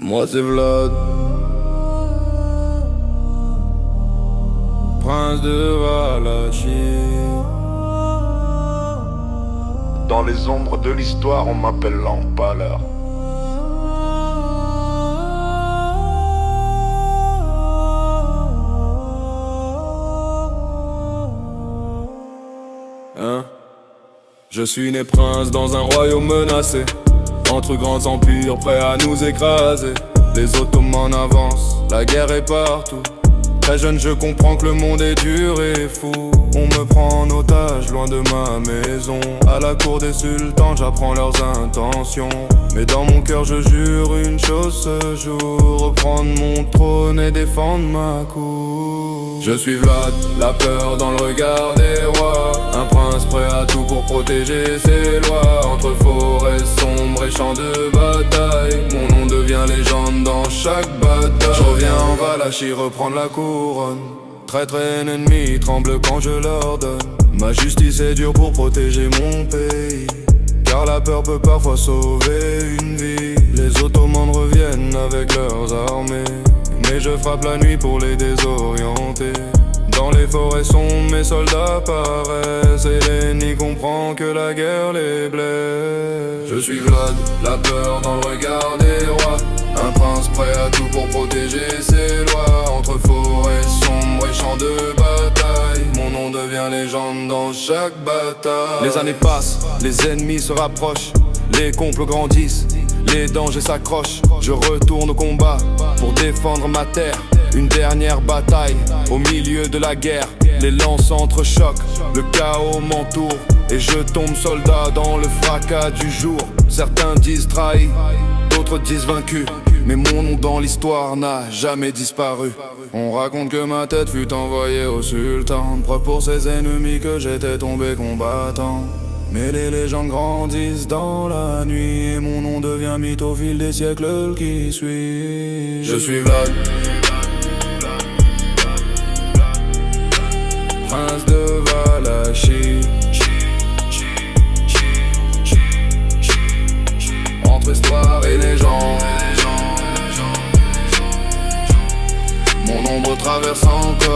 Moi c'est Vlad, prince de Valachie. Dans les ombres de l'histoire, on m'appelle l'empaleur. Hein? Je suis né prince dans un royaume menacé, entre grands empires prêts à nous écraser. Les Ottomans avancent, la guerre est partout. Très jeune je comprends que le monde est dur et fou. On me prend en otage loin de ma maison. À la cour des sultans j'apprends leurs intentions. Mais dans mon cœur je jure une chose ce jour: reprendre mon trône et défendre ma cour. Je suis Vlad, la peur dans le regard des rois. Un prince prêt à tout pour protéger ses lois. Entre forêts sombres et champs de bataille, mon nom devient légende dans chaque bataille. Je reviens en Valachie reprendre la couronne. Traître et ennemi tremble quand je leur donne. Ma justice est dure pour protéger mon pays, car la peur peut parfois sauver une vie. Les Ottomans reviennent avec leurs armées, mais je frappe la nuit pour les désorienter. Dans les forêts sombres mes soldats paraissent, et l'ennemi comprend que la guerre les blesse. Je suis Vlad, la peur dans le regard des rois. Un prince prêt à tout pour protéger ses lois. Entre forêts sombres et champs de bataille, mon nom devient légende dans chaque bataille. Les années passent, les ennemis se rapprochent, les complots grandissent, les dangers s'accrochent. Je retourne au combat pour défendre ma terre. Une dernière bataille au milieu de la guerre. Les lances s'entrechoquent, le chaos m'entoure, et je tombe soldat dans le fracas du jour. Certains disent trahi, d'autres disent vaincu, mais mon nom dans l'histoire n'a jamais disparu. On raconte que ma tête fut envoyée au sultan, preuve pour ses ennemis que j'étais tombé combattant. Mais les légendes grandissent dans la nuit, et mon nom devient mythe au fil des siècles qui suivent. Je suis Vlad, prince de Valachie. Entre histoire et légende, mon ombre traverse encore